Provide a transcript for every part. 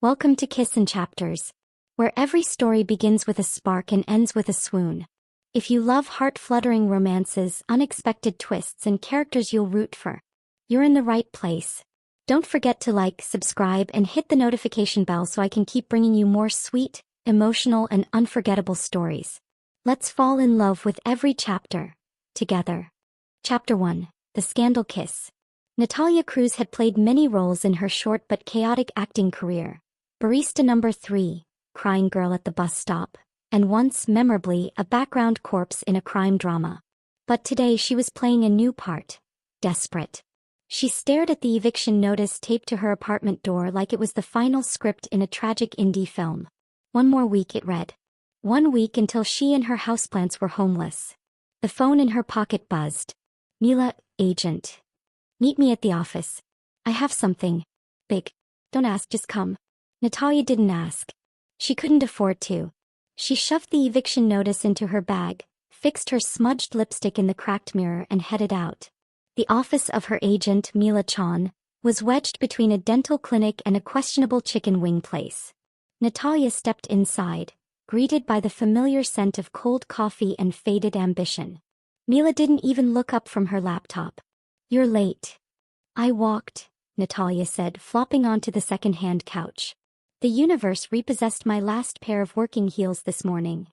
Welcome to Kiss and Chapters, where every story begins with a spark and ends with a swoon. If you love heart-fluttering romances, unexpected twists, and characters you'll root for, you're in the right place. Don't forget to like, subscribe, and hit the notification bell so I can keep bringing you more sweet, emotional, and unforgettable stories. Let's fall in love with every chapter, together. Chapter 1, The Scandal Kiss. Natalia Cruz had played many roles in her short but chaotic acting career. Barista number 3, crying girl at the bus stop, and once, memorably, a background corpse in a crime drama. But today she was playing a new part. Desperate. She stared at the eviction notice taped to her apartment door like it was the final script in a tragic indie film. One more week, it read. 1 week until she and her houseplants were homeless. The phone in her pocket buzzed. Mila, agent. Meet me at the office. I have something big. Don't ask, just come. Natalia didn't ask. She couldn't afford to. She shoved the eviction notice into her bag, fixed her smudged lipstick in the cracked mirror and headed out. The office of her agent, Mila Chan, was wedged between a dental clinic and a questionable chicken wing place. Natalia stepped inside, greeted by the familiar scent of cold coffee and faded ambition. Mila didn't even look up from her laptop. You're late. I walked, Natalia said, flopping onto the second-hand couch. The universe repossessed my last pair of working heels this morning.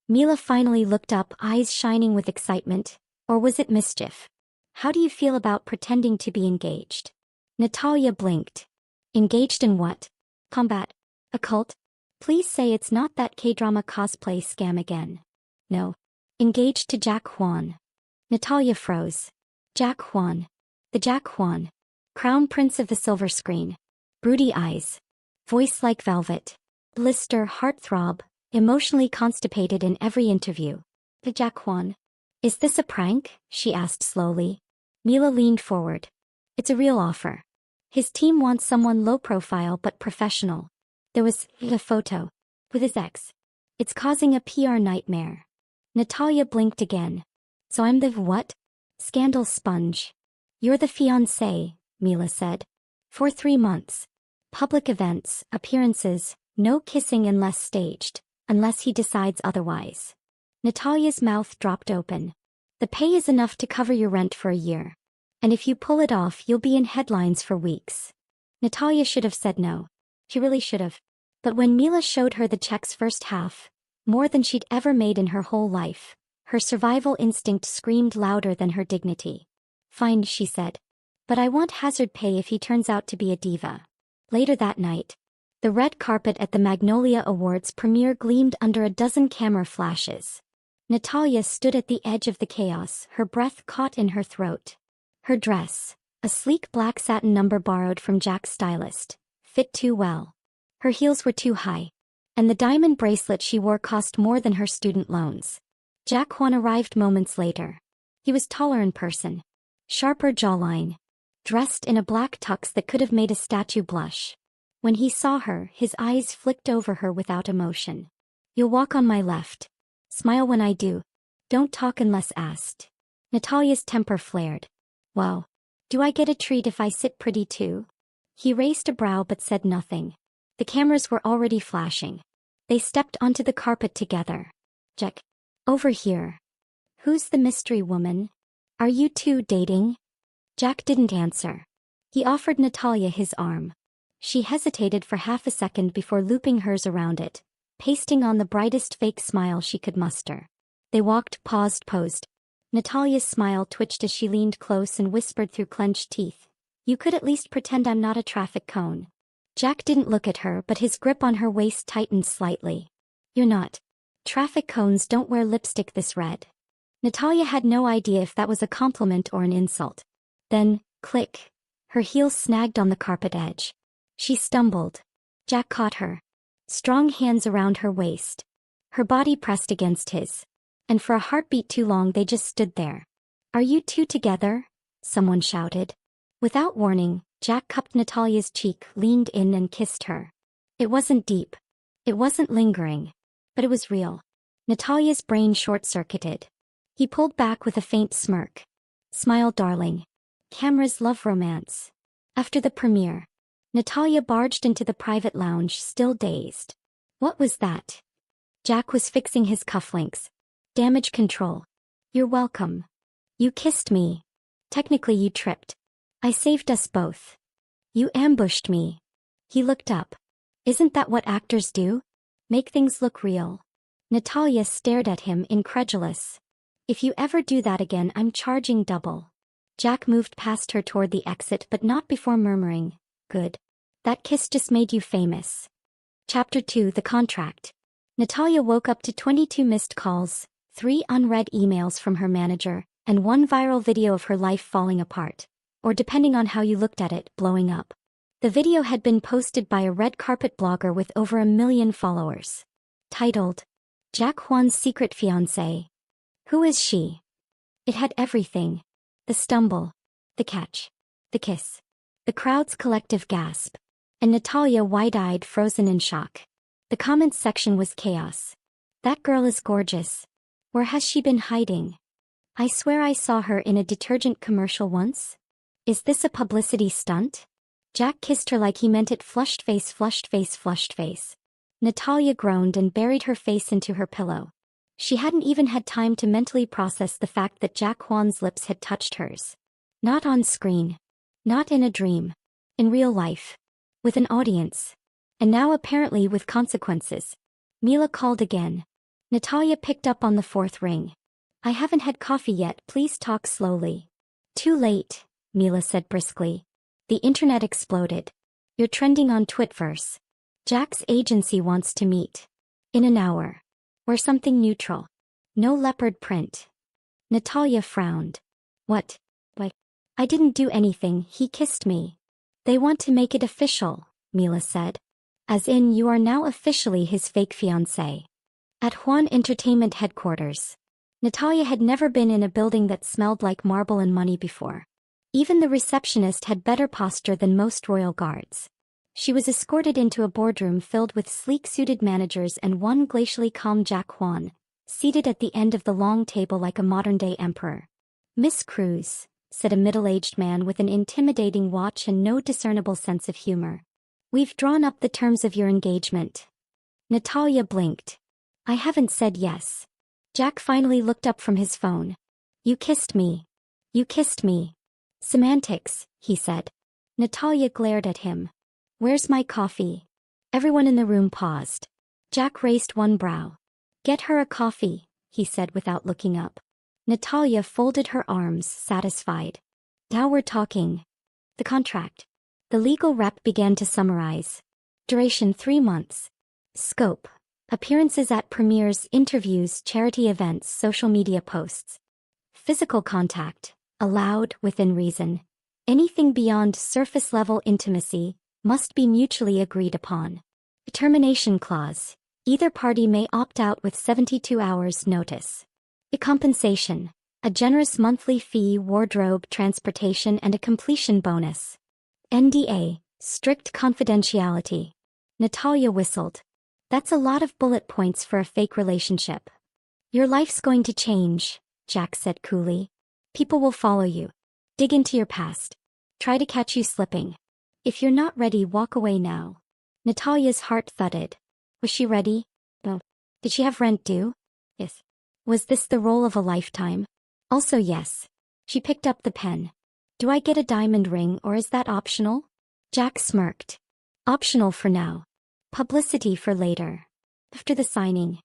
Mila finally looked up, eyes shining with excitement. Or was it mischief? How do you feel about pretending to be engaged? Natalia blinked. Engaged in what? Combat? A cult? Please say it's not that K-drama cosplay scam again. No. Engaged to Jack Hwan. Natalia froze. Jack Hwan. The Jack Hwan. Crown Prince of the silver screen. Broody eyes. Voice like velvet. Blister heartthrob, emotionally constipated in every interview. The Jack Hwan. Is this a prank? She asked slowly. Mila leaned forward. It's a real offer. His team wants someone low profile but professional. There was a photo with his ex. It's causing a PR nightmare. Natalia blinked again. So I'm the what? Scandal sponge. You're the fiancée, Mila said. For 3 months. Public events, appearances, no kissing unless staged, unless he decides otherwise. Natalia's mouth dropped open. The pay is enough to cover your rent for a year. And if you pull it off, you'll be in headlines for weeks. Natalia should have said no. She really should have. But when Mila showed her the check's first half, more than she'd ever made in her whole life, her survival instinct screamed louder than her dignity. Fine, she said. But I want hazard pay if he turns out to be a diva. Later that night, the red carpet at the Magnolia Awards premiere gleamed under a dozen camera flashes. Natalia stood at the edge of the chaos, her breath caught in her throat. Her dress, a sleek black satin number borrowed from Jack's stylist, fit too well. Her heels were too high. And the diamond bracelet she wore cost more than her student loans. Jack Hwan arrived moments later. He was taller in person. Sharper jawline. Dressed in a black tux that could have made a statue blush. When he saw her, his eyes flicked over her without emotion. You'll walk on my left. Smile when I do. Don't talk unless asked. Natalia's temper flared. Wow. Do I get a treat if I sit pretty too? He raised a brow but said nothing. The cameras were already flashing. They stepped onto the carpet together. Jack. Over here. Who's the mystery woman? Are you two dating? Jack didn't answer. He offered Natalia his arm. She hesitated for half a second before looping hers around it, pasting on the brightest fake smile she could muster. They walked, paused, posed. Natalia's smile twitched as she leaned close and whispered through clenched teeth. You could at least pretend I'm not a traffic cone. Jack didn't look at her, but his grip on her waist tightened slightly. You're not. Traffic cones don't wear lipstick this red. Natalia had no idea if that was a compliment or an insult. Then, click. Her heels snagged on the carpet edge. She stumbled. Jack caught her. Strong hands around her waist. Her body pressed against his. And for a heartbeat too long they just stood there. Are you two together? Someone shouted. Without warning, Jack cupped Natalia's cheek, leaned in and kissed her. It wasn't deep. It wasn't lingering. But it was real. Natalia's brain short-circuited. He pulled back with a faint smirk. Smile, darling. Cameras love romance. After the premiere. Natalia barged into the private lounge, still dazed. What was that? Jack was fixing his cufflinks. Damage control. You're welcome. You kissed me. Technically you tripped. I saved us both. You ambushed me. He looked up. Isn't that what actors do? Make things look real. Natalia stared at him, incredulous. If you ever do that again, I'm charging double. Jack moved past her toward the exit, but not before murmuring, good. That kiss just made you famous. Chapter 2: The Contract. Natalia woke up to 22 missed calls, 3 unread emails from her manager, and 1 viral video of her life falling apart. Or depending on how you looked at it, blowing up. The video had been posted by a red carpet blogger with over 1 million followers. Titled, Jack Hwan's Secret Fiancée. Who is she? It had everything. The stumble. The catch. The kiss. The crowd's collective gasp. And Natalia wide-eyed, frozen in shock. The comments section was chaos. That girl is gorgeous. Where has she been hiding? I swear I saw her in a detergent commercial once. Is this a publicity stunt? Jack kissed her like he meant it. Flushed face, flushed face, flushed face. Natalia groaned and buried her face into her pillow. She hadn't even had time to mentally process the fact that Jack Hwan's lips had touched hers. Not on screen. Not in a dream. In real life. With an audience. And now apparently with consequences. Mila called again. Natalia picked up on the 4th ring. I haven't had coffee yet, please talk slowly. Too late, Mila said briskly. The internet exploded. You're trending on Twitverse. Jack's agency wants to meet. In an hour. Wear something neutral. No leopard print. Natalia frowned. What? Why? I didn't do anything, he kissed me. They want to make it official, Mila said. As in, you are now officially his fake fiancé. At Hwan Entertainment headquarters. Natalia had never been in a building that smelled like marble and money before. Even the receptionist had better posture than most royal guards. She was escorted into a boardroom filled with sleek-suited managers and one glacially calm Jack Hwan, seated at the end of the long table like a modern-day emperor. Miss Cruz, said a middle-aged man with an intimidating watch and no discernible sense of humor. We've drawn up the terms of your engagement. Natalia blinked. I haven't said yes. Jack finally looked up from his phone. You kissed me. You kissed me. Semantics, he said. Natalia glared at him. Where's my coffee? Everyone in the room paused. Jack raised one brow. Get her a coffee, he said without looking up. Natalia folded her arms, satisfied. Now we're talking. The contract. The legal rep began to summarize. Duration 3 months. Scope. Appearances at premieres, interviews, charity events, social media posts. Physical contact. Allowed, within reason. Anything beyond surface-level intimacy must be mutually agreed upon. Termination clause. Either party may opt out with 72 hours notice. Compensation. A generous monthly fee, wardrobe, transportation, and a completion bonus. NDA. Strict confidentiality. Natalia whistled. That's a lot of bullet points for a fake relationship. Your life's going to change, Jack said coolly. People will follow you. Dig into your past. Try to catch you slipping. If you're not ready, walk away now. Natalia's heart thudded. Was she ready? No. Did she have rent due? Yes. Was this the role of a lifetime? Also yes. She picked up the pen. Do I get a diamond ring or is that optional? Jack smirked. Optional for now. Publicity for later. After the signing.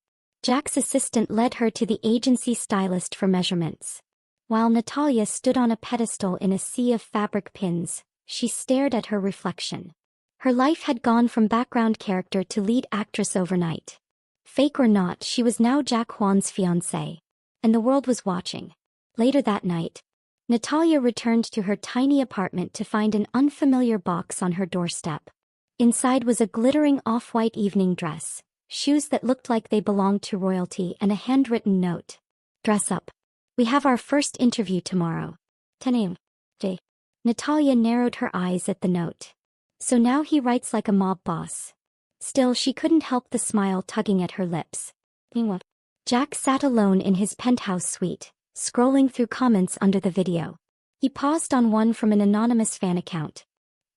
Jack's assistant led her to the agency stylist for measurements. While Natalia stood on a pedestal in a sea of fabric pins, she stared at her reflection. Her life had gone from background character to lead actress overnight. Fake or not, she was now Jack Hwan's fiancée. And the world was watching. Later that night, Natalia returned to her tiny apartment to find an unfamiliar box on her doorstep. Inside was a glittering off-white evening dress, shoes that looked like they belonged to royalty, and a handwritten note. Dress up. We have our first interview tomorrow. 10 a.m. J. Natalia narrowed her eyes at the note. So now he writes like a mob boss. Still, she couldn't help the smile tugging at her lips. Meanwhile, Jack sat alone in his penthouse suite, scrolling through comments under the video. He paused on one from an anonymous fan account.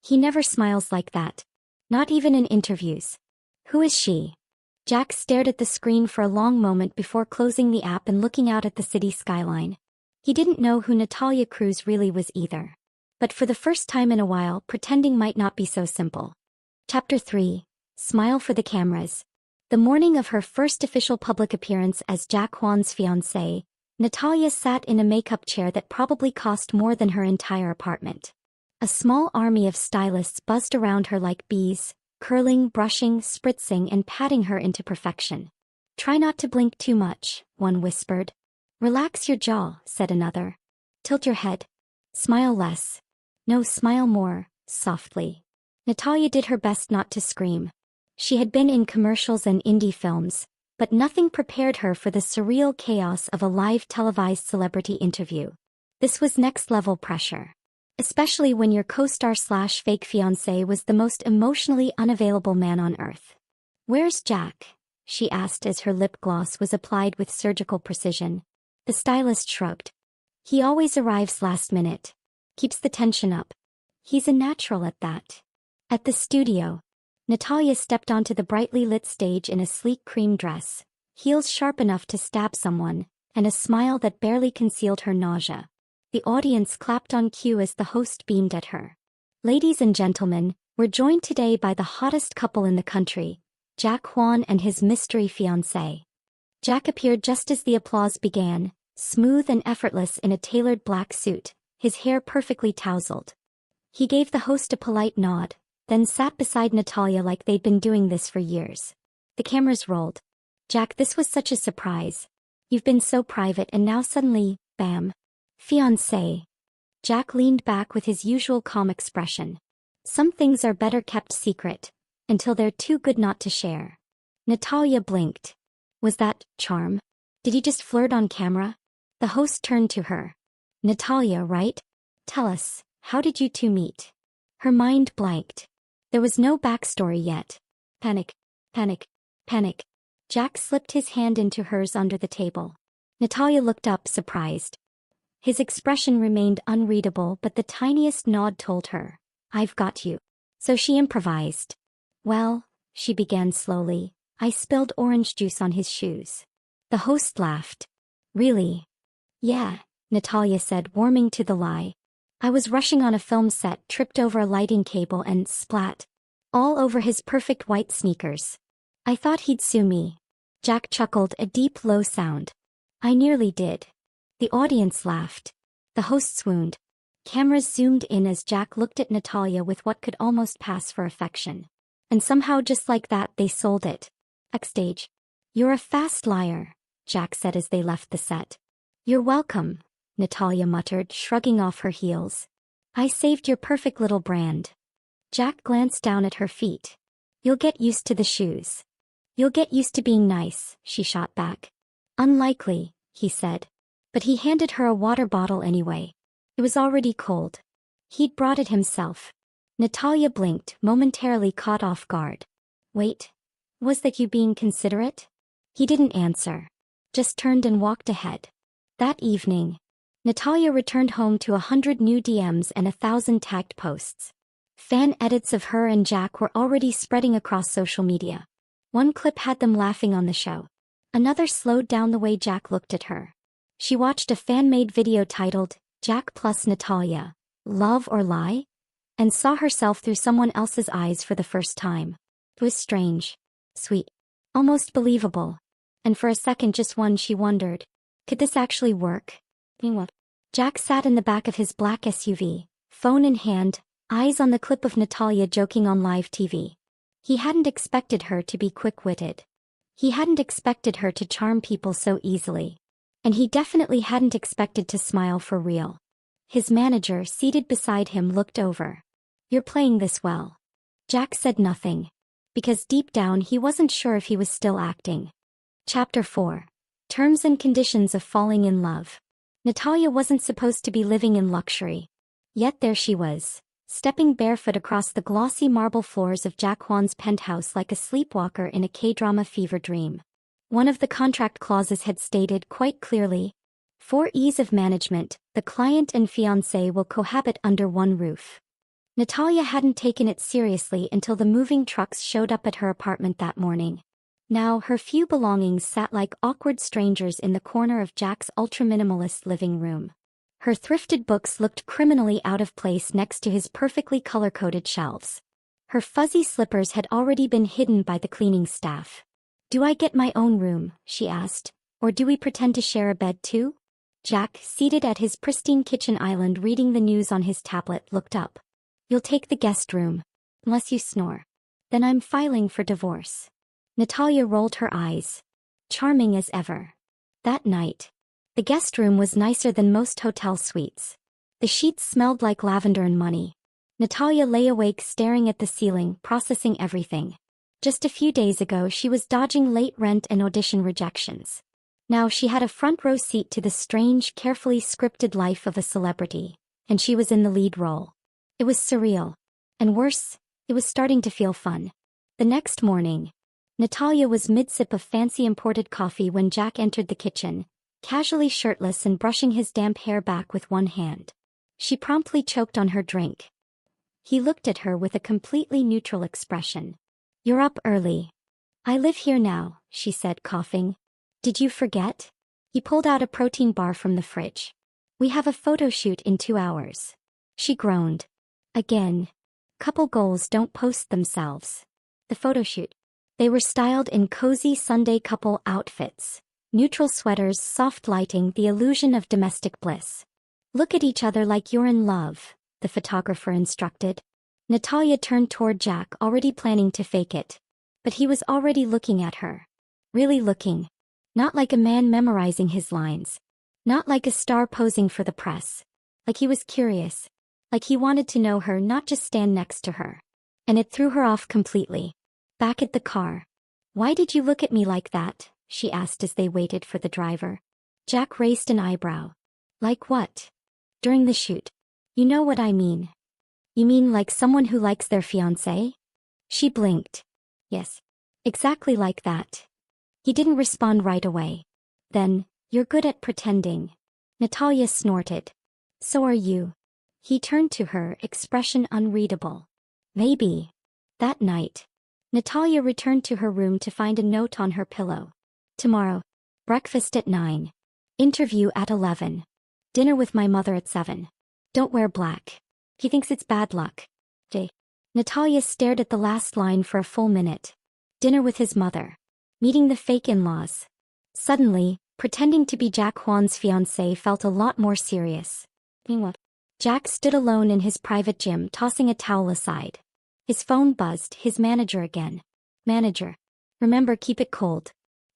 He never smiles like that. Not even in interviews. Who is she? Jack stared at the screen for a long moment before closing the app and looking out at the city skyline. He didn't know who Natalia Cruz really was either. But for the first time in a while, pretending might not be so simple. Chapter 3. Smile for the cameras. The morning of her first official public appearance as Jack Hwan's fiancée, Natalia sat in a makeup chair that probably cost more than her entire apartment. A small army of stylists buzzed around her like bees, curling, brushing, spritzing, and patting her into perfection. "Try not to blink too much," one whispered. "Relax your jaw," said another. "Tilt your head. Smile less." "No, smile more," softly. Natalia did her best not to scream. She had been in commercials and indie films, but nothing prepared her for the surreal chaos of a live televised celebrity interview. This was next-level pressure. Especially when your co-star/fake fiancé was the most emotionally unavailable man on earth. "Where's Jack?" she asked as her lip gloss was applied with surgical precision. The stylist shrugged. "He always arrives last minute. Keeps the tension up. He's a natural at that." At the studio, Natalia stepped onto the brightly lit stage in a sleek cream dress, heels sharp enough to stab someone, and a smile that barely concealed her nausea. The audience clapped on cue as the host beamed at her. "Ladies and gentlemen, we're joined today by the hottest couple in the country, Jack Hwan and his mystery fiancée." Jack appeared just as the applause began, smooth and effortless in a tailored black suit, his hair perfectly tousled. He gave the host a polite nod, then sat beside Natalia like they'd been doing this for years. The cameras rolled. "Jack, this was such a surprise. You've been so private and now suddenly, bam. Fiancé." Jack leaned back with his usual calm expression. "Some things are better kept secret, until they're too good not to share." Natalia blinked. Was that charm? Did he just flirt on camera? The host turned to her. "Natalia, right? Tell us, how did you two meet?" Her mind blanked. There was no backstory yet. Panic, panic, panic. Jack slipped his hand into hers under the table. Natalia looked up, surprised. His expression remained unreadable, but the tiniest nod told her, "I've got you." So she improvised. "Well," she began slowly, "I spilled orange juice on his shoes." The host laughed. "Really?" "Yeah," Natalia said, warming to the lie. "I was rushing on a film set, tripped over a lighting cable and splat. All over his perfect white sneakers. I thought he'd sue me." Jack chuckled, a deep low sound. "I nearly did." The audience laughed. The host swooned. Cameras zoomed in as Jack looked at Natalia with what could almost pass for affection. And somehow just like that they sold it. Backstage. "You're a fast liar," Jack said as they left the set. "You're welcome," Natalia muttered, shrugging off her heels. "I saved your perfect little brand." Jack glanced down at her feet. "You'll get used to the shoes." "You'll get used to being nice," she shot back. "Unlikely," he said. But he handed her a water bottle anyway. It was already cold. He'd brought it himself. Natalia blinked, momentarily caught off guard. "Wait. Was that you being considerate?" He didn't answer. Just turned and walked ahead. That evening, Natalia returned home to 100 new DMs and 1,000 tagged posts. Fan edits of her and Jack were already spreading across social media. One clip had them laughing on the show. Another slowed down the way Jack looked at her. She watched a fan-made video titled, "Jack plus Natalia, Love or Lie?" and saw herself through someone else's eyes for the first time. It was strange, sweet, almost believable. And for a second, just one, she wondered, could this actually work? Meanwhile, Jack sat in the back of his black SUV, phone in hand, eyes on the clip of Natalia joking on live TV. He hadn't expected her to be quick-witted. He hadn't expected her to charm people so easily. And he definitely hadn't expected to smile for real. His manager, seated beside him, looked over. "You're playing this well." Jack said nothing. Because deep down he wasn't sure if he was still acting. Chapter 4. Terms and Conditions of Falling in Love. Natalia wasn't supposed to be living in luxury. Yet there she was, stepping barefoot across the glossy marble floors of Jack Hwan's penthouse like a sleepwalker in a K-drama fever dream. One of the contract clauses had stated quite clearly, "For ease of management, the client and fiancé will cohabit under one roof." Natalia hadn't taken it seriously until the moving trucks showed up at her apartment that morning. Now her few belongings sat like awkward strangers in the corner of Jack's ultra-minimalist living room. Her thrifted books looked criminally out of place next to his perfectly color-coded shelves. Her fuzzy slippers had already been hidden by the cleaning staff. "Do I get my own room?" she asked. "Or do we pretend to share a bed too?" Jack, seated at his pristine kitchen island reading the news on his tablet, looked up. "You'll take the guest room. Unless you snore. Then I'm filing for divorce." Natalia rolled her eyes. Charming as ever. That night, the guest room was nicer than most hotel suites. The sheets smelled like lavender and money. Natalia lay awake staring at the ceiling, processing everything. Just a few days ago she was dodging late rent and audition rejections. Now she had a front row seat to the strange, carefully scripted life of a celebrity, and she was in the lead role. It was surreal. And worse, it was starting to feel fun. The next morning, Natalia was mid-sip of fancy imported coffee when Jack entered the kitchen, casually shirtless and brushing his damp hair back with one hand. She promptly choked on her drink. He looked at her with a completely neutral expression. "You're up early." "I live here now," she said, coughing. "Did you forget?" He pulled out a protein bar from the fridge. "We have a photo shoot in 2 hours." She groaned. Again. Couple goals don't post themselves. The photo shoot. They were styled in cozy Sunday couple outfits. Neutral sweaters, soft lighting, the illusion of domestic bliss. "Look at each other like you're in love," the photographer instructed. Natalia turned toward Jack, already planning to fake it. But he was already looking at her. Really looking. Not like a man memorizing his lines. Not like a star posing for the press. Like he was curious. Like he wanted to know her, not just stand next to her. And it threw her off completely. Back at the car. "Why did you look at me like that?" she asked as they waited for the driver. Jack raised an eyebrow. "Like what?" "During the shoot. You know what I mean." "You mean like someone who likes their fiancé?" She blinked. "Yes. Exactly like that." He didn't respond right away. Then, "You're good at pretending." Natalia snorted. "So are you." He turned to her, expression unreadable. "Maybe." That night, Natalia returned to her room to find a note on her pillow. "Tomorrow. Breakfast at 9. Interview at 11. Dinner with my mother at 7. Don't wear black. He thinks it's bad luck. J." Natalia stared at the last line for a full minute. Dinner with his mother. Meeting the fake in-laws. Suddenly, pretending to be Jack Hwan's fiancée felt a lot more serious. Meanwhile, Jack stood alone in his private gym, tossing a towel aside. His phone buzzed, his manager again. "Manager. Remember, keep it cold.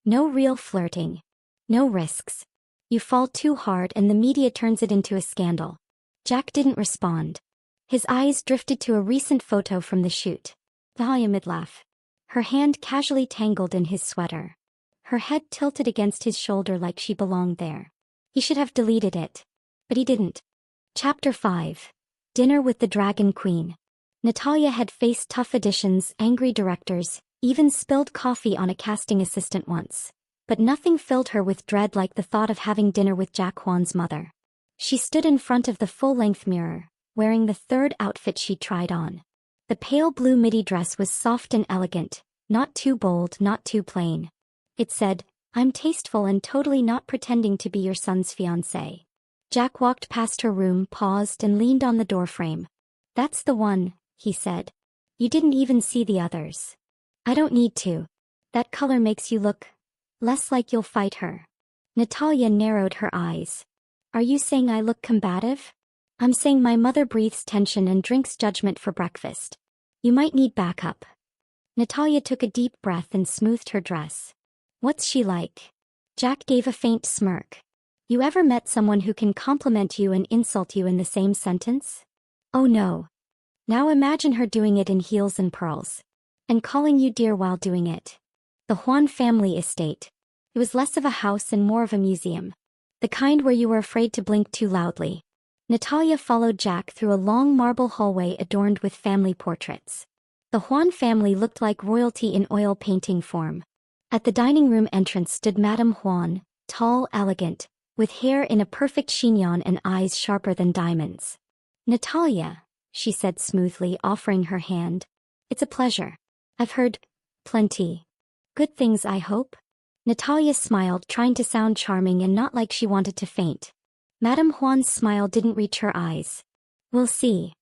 No real flirting. No risks. You fall too hard and the media turns it into a scandal." Jack didn't respond. His eyes drifted to a recent photo from the shoot. Natalia mid-laugh. Her hand casually tangled in his sweater. Her head tilted against his shoulder like she belonged there. He should have deleted it. But he didn't. Chapter 5. Dinner with the Dragon Queen. Natalia had faced tough auditions, angry directors, even spilled coffee on a casting assistant once. But nothing filled her with dread like the thought of having dinner with Jack Hwan's mother. She stood in front of the full-length mirror, wearing the third outfit she tried on. The pale blue midi dress was soft and elegant, not too bold, not too plain. It said, "I'm tasteful and totally not pretending to be your son's fiancé." Jack walked past her room, paused and leaned on the doorframe. "That's the one," he said. "You didn't even see the others." "I don't need to. That color makes you look less like you'll fight her." Natalia narrowed her eyes. "Are you saying I look combative?" "I'm saying my mother breathes tension and drinks judgment for breakfast. You might need backup." Natalia took a deep breath and smoothed her dress. "What's she like?" Jack gave a faint smirk. "You ever met someone who can compliment you and insult you in the same sentence?" "Oh no." "Now imagine her doing it in heels and pearls. And calling you dear while doing it." The Hwan family estate. It was less of a house and more of a museum. The kind where you were afraid to blink too loudly. Natalia followed Jack through a long marble hallway adorned with family portraits. The Hwan family looked like royalty in oil painting form. At the dining room entrance stood Madame Hwan, tall, elegant, with hair in a perfect chignon and eyes sharper than diamonds. "Natalia," she said smoothly, offering her hand. It's a pleasure. I've heard plenty good things, I hope. Natalia smiled, trying to sound charming and not like she wanted to faint. Madame Hwan's smile didn't reach her eyes. We'll see.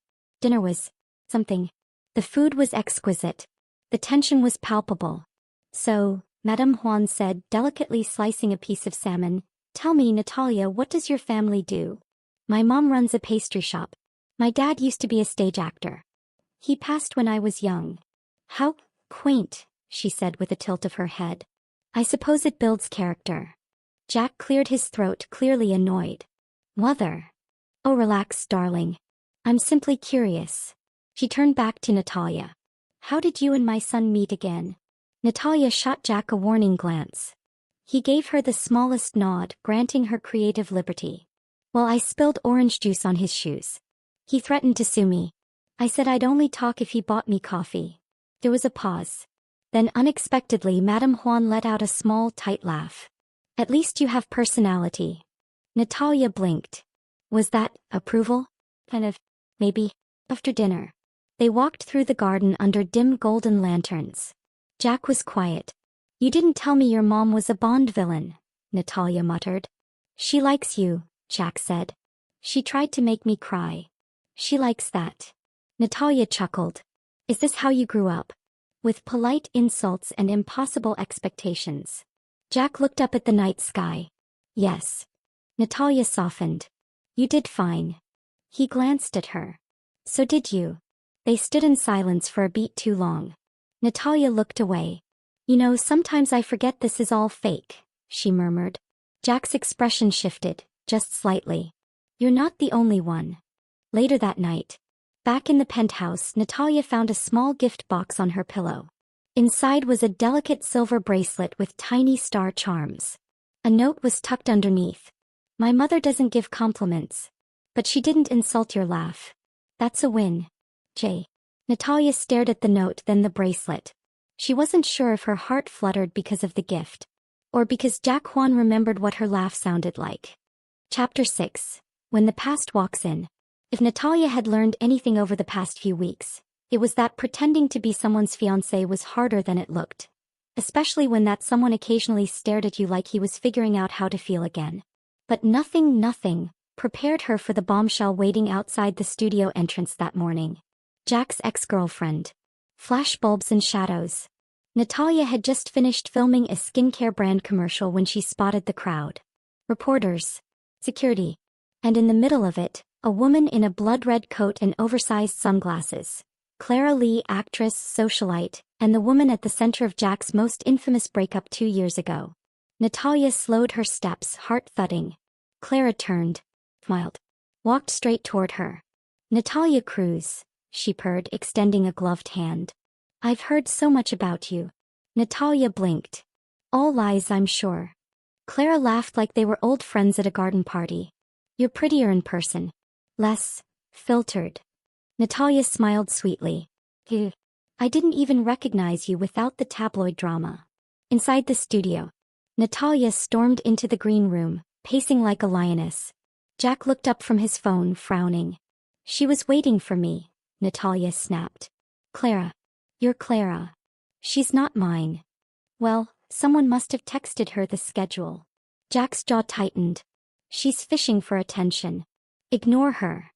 Dinner was something. The food was exquisite. The tension was palpable. So, Madame Hwan said, delicately slicing a piece of salmon, tell me, Natalia, what does your family do? My mom runs a pastry shop. My dad used to be a stage actor. He passed when I was young. How quaint, she said with a tilt of her head. I suppose it builds character. Jack cleared his throat, clearly annoyed. Mother. Oh, relax, darling. I'm simply curious. She turned back to Natalia. How did you and my son meet again? Natalia shot Jack a warning glance. He gave her the smallest nod, granting her creative liberty. Well, I spilled orange juice on his shoes. He threatened to sue me. I said I'd only talk if he bought me coffee. There was a pause. Then unexpectedly Madame Hwan let out a small, tight laugh. At least you have personality. Natalia blinked. Was that approval? Kind of. Maybe. After dinner. They walked through the garden under dim golden lanterns. Jack was quiet. You didn't tell me your mom was a Bond villain, Natalia muttered. She likes you, Jack said. She tried to make me cry. She likes that. Natalia chuckled. Is this how you grew up? With polite insults and impossible expectations. Jack looked up at the night sky. Yes. Natalia softened. You did fine. He glanced at her. So did you. They stood in silence for a beat too long. Natalia looked away. You know, sometimes I forget this is all fake, she murmured. Jack's expression shifted, just slightly. You're not the only one. Later that night. Back in the penthouse, Natalia found a small gift box on her pillow. Inside was a delicate silver bracelet with tiny star charms. A note was tucked underneath. My mother doesn't give compliments. But she didn't insult your laugh. That's a win. J. Natalia stared at the note, then the bracelet. She wasn't sure if her heart fluttered because of the gift. Or because Jack Hwan remembered what her laugh sounded like. Chapter 6. When the past walks in. If Natalia had learned anything over the past few weeks, it was that pretending to be someone's fiancé was harder than it looked. Especially when that someone occasionally stared at you like he was figuring out how to feel again. But nothing prepared her for the bombshell waiting outside the studio entrance that morning. Jack's ex-girlfriend. Flashbulbs and shadows. Natalia had just finished filming a skincare brand commercial when she spotted the crowd. Reporters. Security. And in the middle of it, a woman in a blood-red coat and oversized sunglasses. Clara Lee, actress, socialite, and the woman at the center of Jack's most infamous breakup 2 years ago. Natalia slowed her steps, heart thudding. Clara turned, smiled, walked straight toward her. Natalia Cruz, she purred, extending a gloved hand. I've heard so much about you. Natalia blinked. All lies, I'm sure. Clara laughed like they were old friends at a garden party. You're prettier in person. Less filtered. Natalia smiled sweetly. I didn't even recognize you without the tabloid drama. Inside the studio. Natalia stormed into the green room, pacing like a lioness. Jack looked up from his phone, frowning. She was waiting for me, Natalia snapped. Clara. You're Clara. She's not mine. Well, someone must have texted her the schedule. Jack's jaw tightened. She's fishing for attention. Ignore her.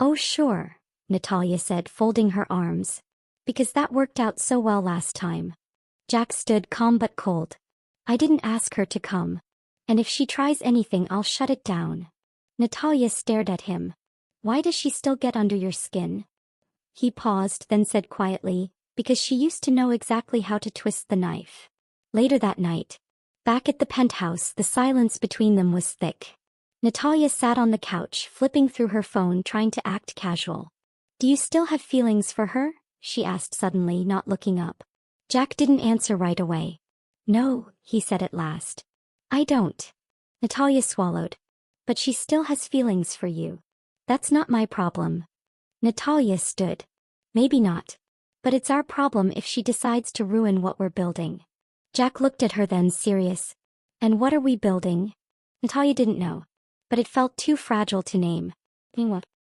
Oh sure, Natalia said, folding her arms. Because that worked out so well last time. Jack stood calm but cold. I didn't ask her to come. And if she tries anything, I'll shut it down. Natalia stared at him. Why does she still get under your skin? He paused, then said quietly, because she used to know exactly how to twist the knife. Later that night. Back at the penthouse, the silence between them was thick. Natalia sat on the couch, flipping through her phone, trying to act casual. Do you still have feelings for her? She asked suddenly, not looking up. Jack didn't answer right away. No, he said at last. I don't. Natalia swallowed. But she still has feelings for you. That's not my problem. Natalia stood. Maybe not. But it's our problem if she decides to ruin what we're building. Jack looked at her then, serious. And what are we building? Natalia didn't know. But it felt too fragile to name.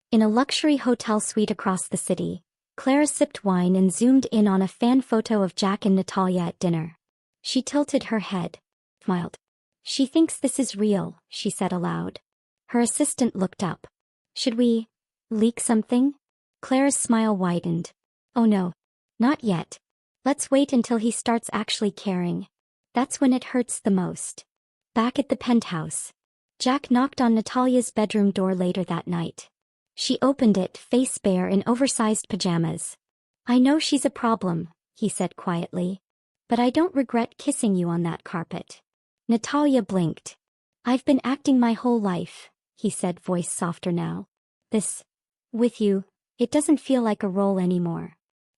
In a luxury hotel suite across the city, Clara sipped wine and zoomed in on a fan photo of Jack and Natalia at dinner. She tilted her head, smiled. "She thinks this is real," she said aloud. Her assistant looked up. "Should we leak something?" Clara's smile widened. "Oh no. Not yet. Let's wait until he starts actually caring. That's when it hurts the most." Back at the penthouse, Jack knocked on Natalia's bedroom door later that night. She opened it, face bare in oversized pajamas. "I know she's a problem," he said quietly. "But I don't regret kissing you on that carpet." Natalia blinked. "I've been acting my whole life," he said, voice softer now. "This, with you, it doesn't feel like a role anymore."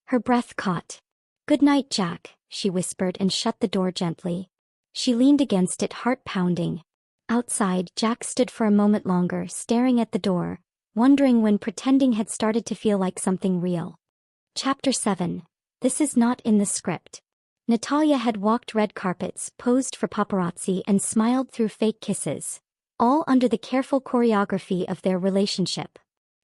Her breath caught. "Good night, Jack," she whispered and shut the door gently. She leaned against it, heart pounding. Outside, Jack stood for a moment longer, staring at the door, wondering when pretending had started to feel like something real. Chapter 7. This is not in the script. Natalia had walked red carpets, posed for paparazzi, and smiled through fake kisses, all under the careful choreography of their relationship.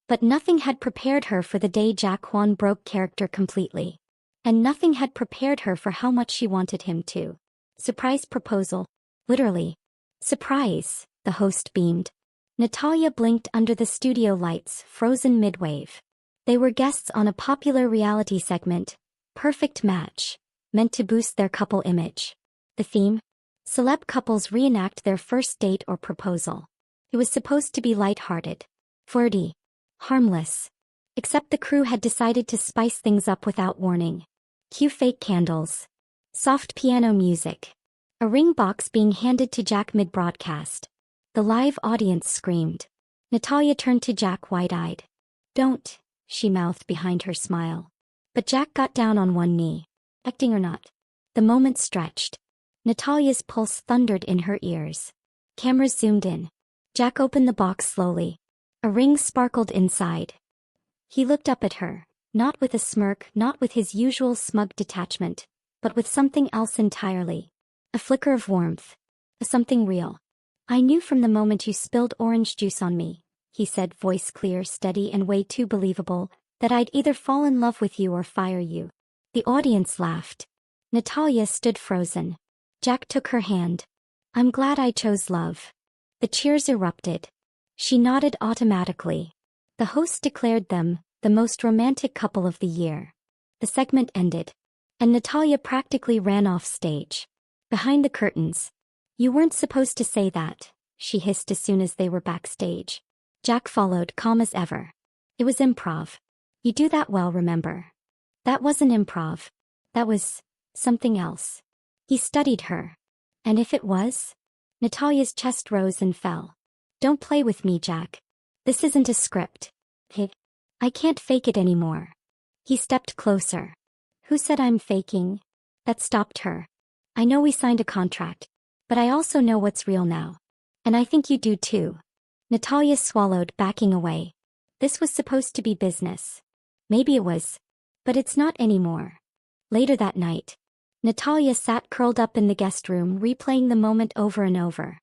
But nothing had prepared her for the day Jack Hwan broke character completely. And nothing had prepared her for how much she wanted him to. Surprise proposal. Literally. Surprise, the host beamed. Natalia blinked under the studio lights, frozen mid-wave. They were guests on a popular reality segment, Perfect Match, meant to boost their couple image. The theme? Celeb couples reenact their first date or proposal. It was supposed to be light-hearted, flirty, harmless. Except the crew had decided to spice things up without warning. Cue fake candles. Soft piano music. A ring box being handed to Jack mid-broadcast. The live audience screamed. Natalia turned to Jack wide-eyed. "Don't," she mouthed behind her smile. But Jack got down on one knee. Acting or not. The moment stretched. Natalia's pulse thundered in her ears. Cameras zoomed in. Jack opened the box slowly. A ring sparkled inside. He looked up at her, not with a smirk, not with his usual smug detachment, but with something else entirely. A flicker of warmth. Something real. "I knew from the moment you spilled orange juice on me," he said, voice clear, steady, and way too believable, "that I'd either fall in love with you or fire you." The audience laughed. Natalia stood frozen. Jack took her hand. "I'm glad I chose love." The cheers erupted. She nodded automatically. The host declared them the most romantic couple of the year. The segment ended, and Natalia practically ran off stage. Behind the curtains. "You weren't supposed to say that," she hissed as soon as they were backstage. Jack followed, calm as ever. "It was improv. You do that well, remember?" "That wasn't improv. That was something else." He studied her. "And if it was?" Natalia's chest rose and fell. "Don't play with me, Jack. This isn't a script. I can't fake it anymore." He stepped closer. "Who said I'm faking?" That stopped her. "I know we signed a contract. But I also know what's real now. And I think you do too." Natalia swallowed, backing away. This was supposed to be business. Maybe it was. But it's not anymore. Later that night, Natalia sat curled up in the guest room, replaying the moment over and over.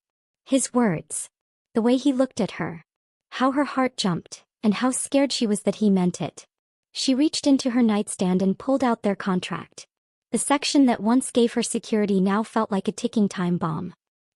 His words. The way he looked at her. How her heart jumped, and how scared she was that he meant it. She reached into her nightstand and pulled out their contract. The section that once gave her security now felt like a ticking time bomb.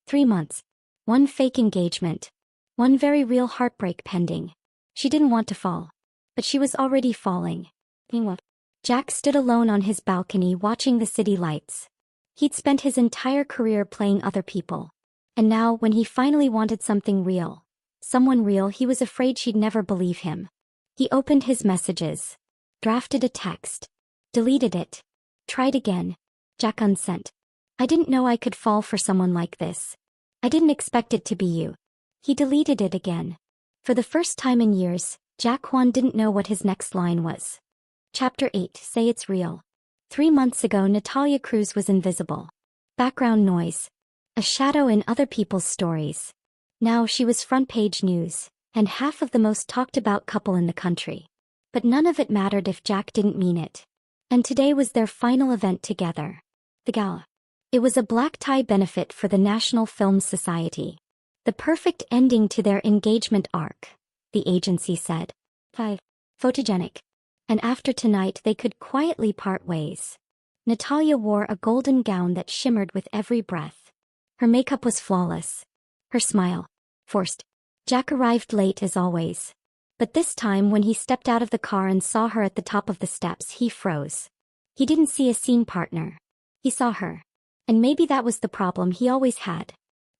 3 months. One fake engagement. One very real heartbreak pending. She didn't want to fall. But she was already falling. Meanwhile, Jack stood alone on his balcony watching the city lights. He'd spent his entire career playing other people. And now, when he finally wanted something real, someone real, he was afraid she'd never believe him. He opened his messages. Drafted a text. Deleted it. Tried again. Jack unsent. "I didn't know I could fall for someone like this. I didn't expect it to be you." He deleted it again. For the first time in years, Jack Hwan didn't know what his next line was. Chapter 8. Say It's Real. 3 months ago, Natalia Cruz was invisible. Background noise. A shadow in other people's stories. Now she was front page news, and half of the most talked about couple in the country. But none of it mattered if Jack didn't mean it. And today was their final event together. The gala. It was a black tie benefit for the National Film Society. The perfect ending to their engagement arc, the agency said. photogenic. And after tonight they could quietly part ways. Natalia wore a golden gown that shimmered with every breath. Her makeup was flawless. Her smile, forced. Jack arrived late as always. But this time when he stepped out of the car and saw her at the top of the steps, he froze. He didn't see a scene partner. He saw her. And maybe that was the problem he always had.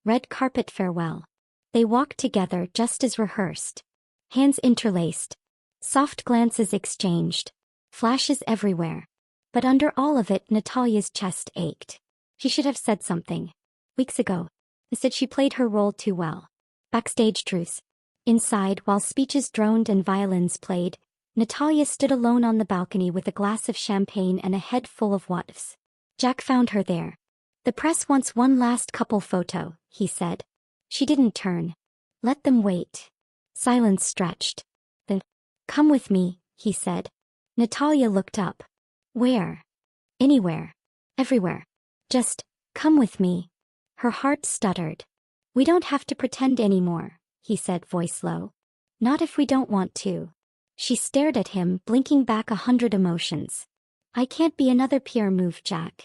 Red carpet farewell. They walked together just as rehearsed. Hands interlaced. Soft glances exchanged. Flashes everywhere. But under all of it, Natalia's chest ached. She should have said something. Weeks ago. Instead she played her role too well. Backstage truce. Inside, while speeches droned and violins played, Natalia stood alone on the balcony with a glass of champagne and a head full of what-ifs. Jack found her there. The press wants one last couple photo, he said. She didn't turn. Let them wait. Silence stretched. Then, come with me, he said. Natalia looked up. Where? Anywhere. Everywhere. Just, come with me. Her heart stuttered. We don't have to pretend anymore, he said, voice low. Not if we don't want to. She stared at him, blinking back 100 emotions. I can't be another PR move, Jack.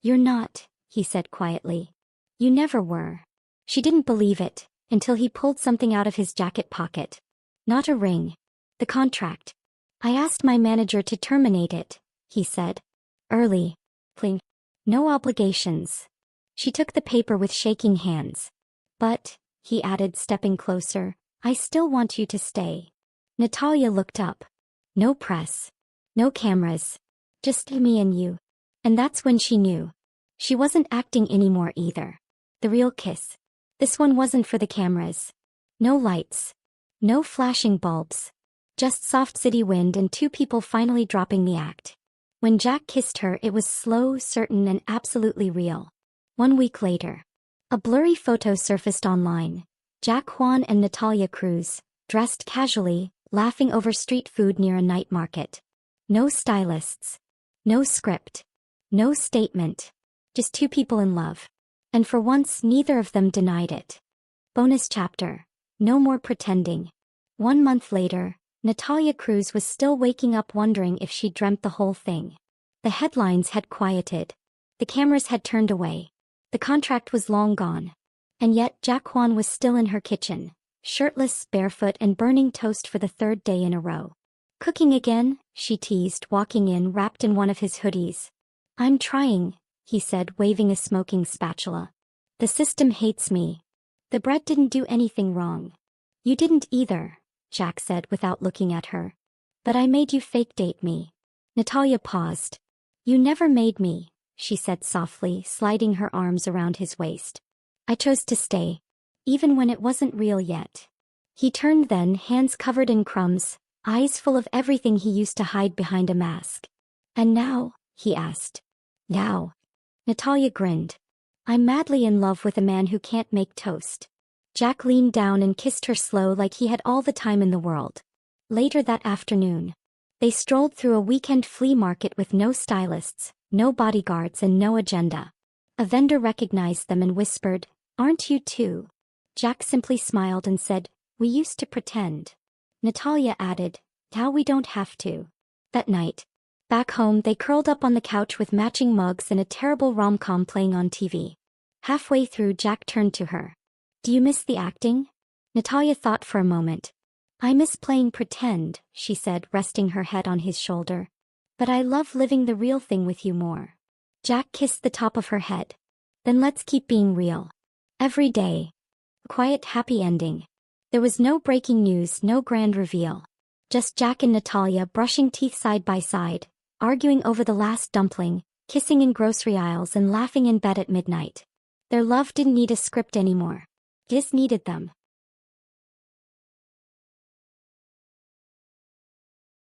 You're not, he said quietly. You never were. She didn't believe it, until he pulled something out of his jacket pocket. Not a ring. The contract. I asked my manager to terminate it, he said. Early. Cling. No obligations. She took the paper with shaking hands. But, he added, stepping closer, I still want you to stay. Natalia looked up. No press. No cameras. Just me and you. And that's when she knew. She wasn't acting anymore either. The real kiss. This one wasn't for the cameras. No lights. No flashing bulbs. Just soft city wind and two people finally dropping the act. When Jack kissed her, it was slow, certain, and absolutely real. 1 week later. A blurry photo surfaced online. Jack Hwan and Natalia Cruz, dressed casually, laughing over street food near a night market. No stylists. No script. No statement. Just two people in love. And for once, neither of them denied it. Bonus chapter. No more pretending. 1 month later, Natalia Cruz was still waking up wondering if she dreamt the whole thing. The headlines had quieted. The cameras had turned away. The contract was long gone. And yet Jack Hwan was still in her kitchen, shirtless, barefoot, and burning toast for the 3rd day in a row. Cooking again, she teased, walking in wrapped in one of his hoodies. I'm trying, he said, waving a smoking spatula. The system hates me. The bread didn't do anything wrong. You didn't either, Jack said without looking at her. But I made you fake date me. Natalia paused. You never made me, she said softly, sliding her arms around his waist. I chose to stay. Even when it wasn't real yet. He turned then, hands covered in crumbs, eyes full of everything he used to hide behind a mask. And now, he asked. Now. Natalia grinned. I'm madly in love with a man who can't make toast. Jack leaned down and kissed her slow like he had all the time in the world. Later that afternoon. They strolled through a weekend flea market with no stylists, no bodyguards, and no agenda. A vendor recognized them and whispered, Aren't you too? Jack simply smiled and said, We used to pretend. Natalia added, Now we don't have to. That night. Back home they curled up on the couch with matching mugs and a terrible rom-com playing on TV. Halfway through Jack turned to her. Do you miss the acting? Natalia thought for a moment. I miss playing pretend, she said, resting her head on his shoulder. But I love living the real thing with you more. Jack kissed the top of her head. Then let's keep being real. Every day. A quiet, happy ending. There was no breaking news, no grand reveal. Just Jack and Natalia brushing teeth side by side, arguing over the last dumpling, kissing in grocery aisles and laughing in bed at midnight. Their love didn't need a script anymore. It just needed them.